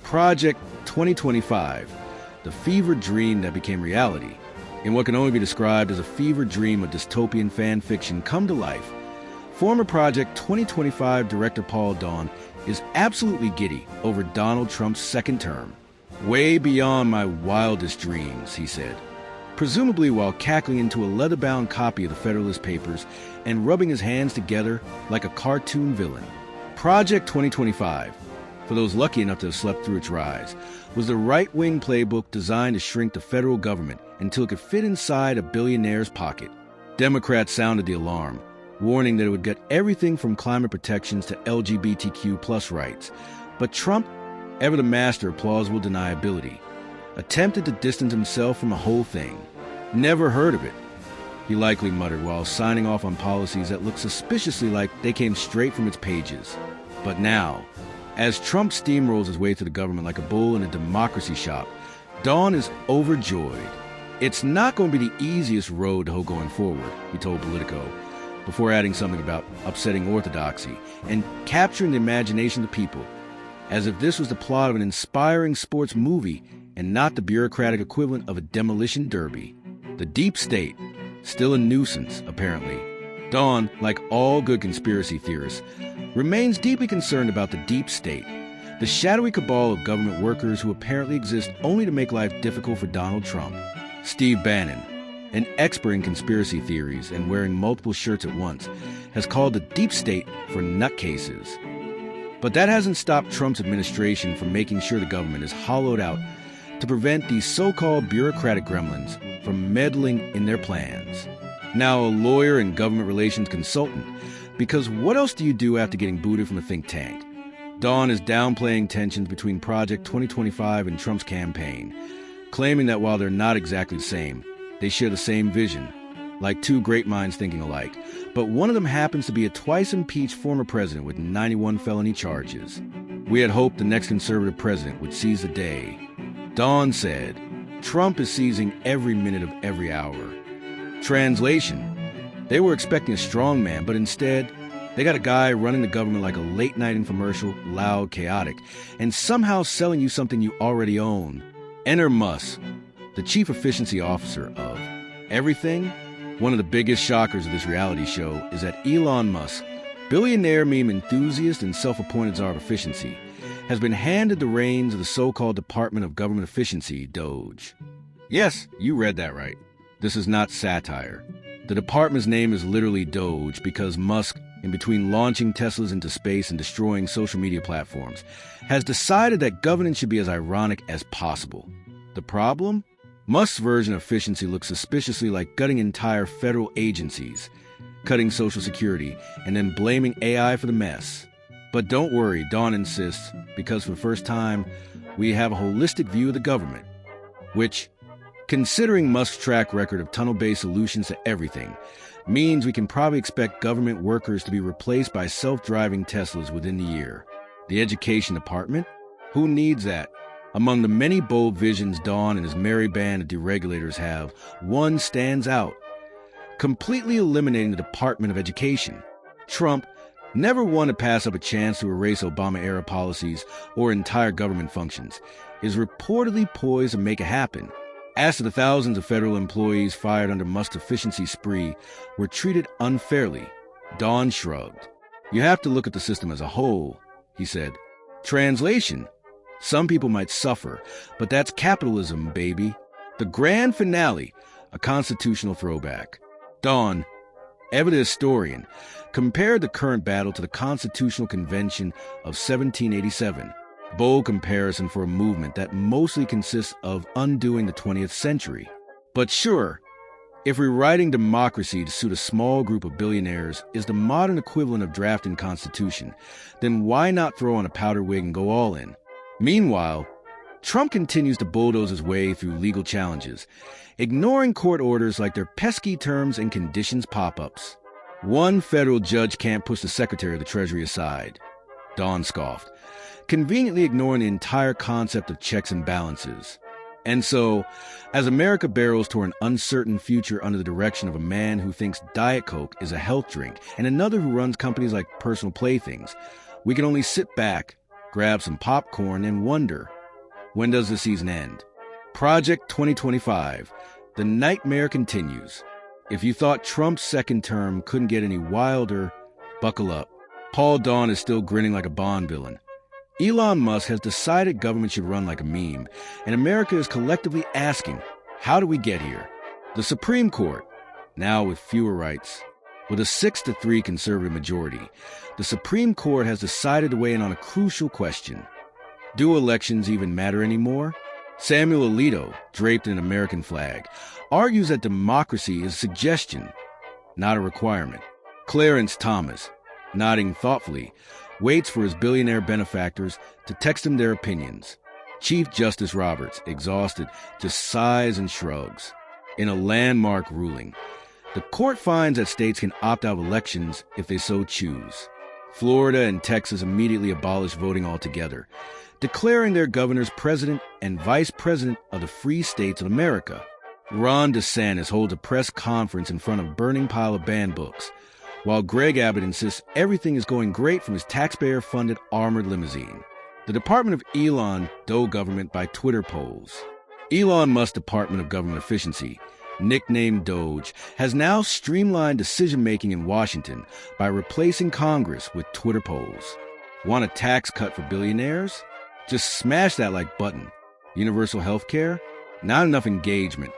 Project 2025, the fevered dream that became reality, in what can only be described as a fevered dream of dystopian fan fiction come to life. Former Project 2025 director Paul Dawn is absolutely giddy over Donald Trump's second term. Way beyond my wildest dreams, he said, presumably while cackling into a leather-bound copy of the Federalist Papers and rubbing his hands together like a cartoon villain. Project 2025, for those lucky enough to have slept through its rise, was the right-wing playbook designed to shrink the federal government until it could fit inside a billionaire's pocket. Democrats sounded the alarm, warning that it would get everything from climate protections to LGBTQ+ rights. But Trump, ever the master of plausible deniability, attempted to distance himself from the whole thing. Never heard of it, he likely muttered while signing off on policies that looked suspiciously like they came straight from its pages. But now, as Trump steamrolls his way through the government like a bull in a democracy shop, Dawn is overjoyed. It's not going to be the easiest road to hoe going forward, he told Politico, before adding something about upsetting orthodoxy and capturing the imagination of the people, as if this was the plot of an inspiring sports movie and not the bureaucratic equivalent of a demolition derby. The deep state, still a nuisance, apparently. Dawn, like all good conspiracy theorists, remains deeply concerned about the deep state, the shadowy cabal of government workers who apparently exist only to make life difficult for Donald Trump. Steve Bannon, an expert in conspiracy theories and wearing multiple shirts at once, has called the deep state for nutcases. But that hasn't stopped Trump's administration from making sure the government is hollowed out to prevent these so-called bureaucratic gremlins from meddling in their plans. Now a lawyer and government relations consultant, because what else do you do after getting booted from a think tank? Dawn is downplaying tensions between Project 2025 and Trump's campaign, claiming that while they're not exactly the same, they share the same vision, like two great minds thinking alike, but one of them happens to be a twice-impeached former president with 91 felony charges. We had hoped the next conservative president would seize the day. Dawn said, Trump is seizing every minute of every hour. Translation: they were expecting a strong man, but instead, they got a guy running the government like a late-night infomercial, loud, chaotic, and somehow selling you something you already own. Enter Musk, the chief efficiency officer of everything. One of the biggest shockers of this reality show is that Elon Musk, billionaire meme enthusiast and self-appointed czar of efficiency, has been handed the reins of the so-called Department of Government Efficiency, DOGE. Yes, you read that right. This is not satire. The department's name is literally DOGE because Musk, in between launching Teslas into space and destroying social media platforms, has decided that governance should be as ironic as possible. The problem? Musk's version of efficiency looks suspiciously like gutting entire federal agencies, cutting Social Security, and then blaming AI for the mess. But don't worry, Dawn insists, because for the first time, we have a holistic view of the government, which, considering Musk's track record of tunnel-based solutions to everything, means we can probably expect government workers to be replaced by self-driving Teslas within the year. The education department? Who needs that? Among the many bold visions Dawn and his merry band of deregulators have, one stands out: completely eliminating the Department of Education. Trump, never one to pass up a chance to erase Obama-era policies or entire government functions, is reportedly poised to make it happen. As to the thousands of federal employees fired under Musk's efficiency spree were treated unfairly, Dawn shrugged. You have to look at the system as a whole, he said. Translation: some people might suffer, but that's capitalism, baby. The grand finale, a constitutional throwback. Dawn, ever the historian, compared the current battle to the Constitutional Convention of 1787. Bold comparison for a movement that mostly consists of undoing the 20th century. But sure, if rewriting democracy to suit a small group of billionaires is the modern equivalent of drafting Constitution, then why not throw on a powder wig and go all in? Meanwhile, Trump continues to bulldoze his way through legal challenges, ignoring court orders like their pesky terms and conditions pop-ups. One federal judge can't push the Secretary of the Treasury aside, Dawn scoffed, conveniently ignoring the entire concept of checks and balances. And so, as America barrels toward an uncertain future under the direction of a man who thinks Diet Coke is a health drink and another who runs companies like Personal Playthings, we can only sit back, grab some popcorn, and wonder, When does the season end? Project 2025. The nightmare continues. If you thought Trump's second term couldn't get any wilder, buckle up. Paul Dawn is still grinning like a Bond villain. Elon Musk has decided government should run like a meme, and America is collectively asking, how do we get here? The Supreme Court, now with fewer rights. With a 6-3 conservative majority, the Supreme Court has decided to weigh in on a crucial question. Do elections even matter anymore? Samuel Alito, draped in an American flag, argues that democracy is a suggestion, not a requirement. Clarence Thomas, nodding thoughtfully, waits for his billionaire benefactors to text him their opinions. Chief Justice Roberts, exhausted, just sighs and shrugs. In a landmark ruling, the court finds that states can opt out of elections if they so choose. Florida and Texas immediately abolished voting altogether, declaring their governors president and vice president of the free states of America. Ron DeSantis holds a press conference in front of a burning pile of banned books, while Greg Abbott insists everything is going great from his taxpayer-funded armored limousine. The Department of Elon dole government by Twitter polls. Elon Musk's Department of Government Efficiency, nicknamed Doge, has now streamlined decision-making in Washington by replacing Congress with Twitter polls. Want a tax cut for billionaires? Just smash that like button. Universal health care? Not enough engagement.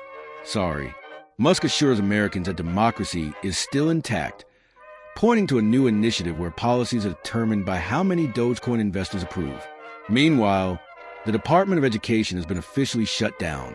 Sorry. Musk assures Americans that democracy is still intact, pointing to a new initiative where policies are determined by how many Dogecoin investors approve. Meanwhile, the Department of Education has been officially shut down,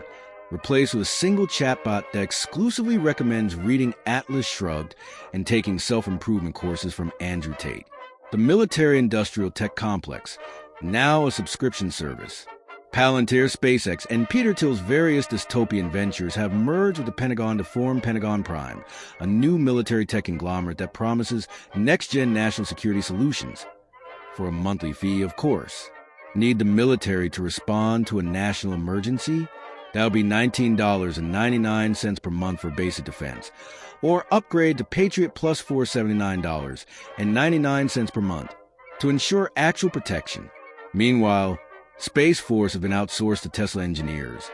replaced with a single chatbot that exclusively recommends reading Atlas Shrugged and taking self-improvement courses from Andrew Tate. The military-industrial tech complex, now a subscription service. Palantir, SpaceX, and Peter Thiel's various dystopian ventures have merged with the Pentagon to form Pentagon Prime, a new military tech conglomerate that promises next-gen national security solutions. For a monthly fee, of course. Need the military to respond to a national emergency? That would be $19.99 per month for basic defense. Or upgrade to Patriot Plus for $79.99 per month to ensure actual protection. Meanwhile, Space Force have been outsourced to Tesla engineers,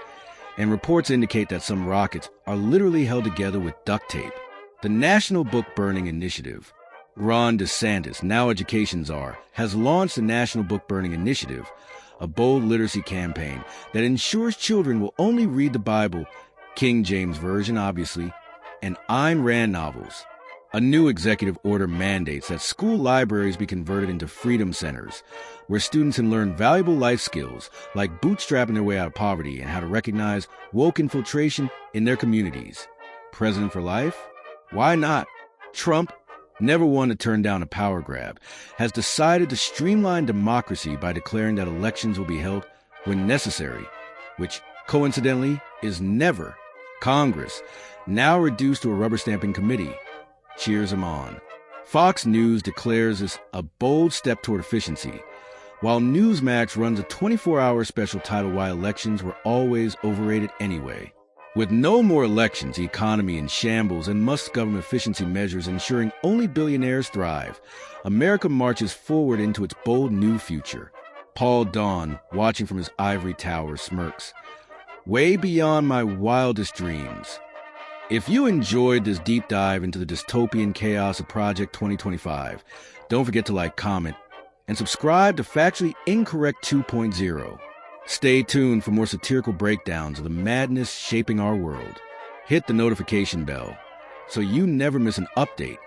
and reports indicate that some rockets are literally held together with duct tape. The National Book Burning Initiative. Ron DeSantis, now Education Czar, has launched the National Book Burning Initiative, a bold literacy campaign that ensures children will only read the Bible, King James Version obviously, and Ayn Rand novels. A new executive order mandates that school libraries be converted into freedom centers, where students can learn valuable life skills like bootstrapping their way out of poverty and how to recognize woke infiltration in their communities. President for life? Why not? Trump, never one to turn down a power grab, has decided to streamline democracy by declaring that elections will be held when necessary, which, coincidentally, is never. Congress, now reduced to a rubber-stamping committee, cheers him on. Fox News declares this a bold step toward efficiency, while Newsmax runs a 24-hour special titled Why Elections Were Always Overrated Anyway. With no more elections, the economy in shambles, and Musk's government efficiency measures ensuring only billionaires thrive, America marches forward into its bold new future. Paul Dawn, watching from his ivory tower, smirks. Way beyond my wildest dreams. If you enjoyed this deep dive into the dystopian chaos of Project 2025, don't forget to like, comment, and subscribe to Factually Incorrect 2.0. Stay tuned for more satirical breakdowns of the madness shaping our world. Hit the notification bell so you never miss an update.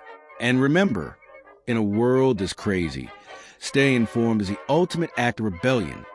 And remember, in a world this crazy, staying informed is the ultimate act of rebellion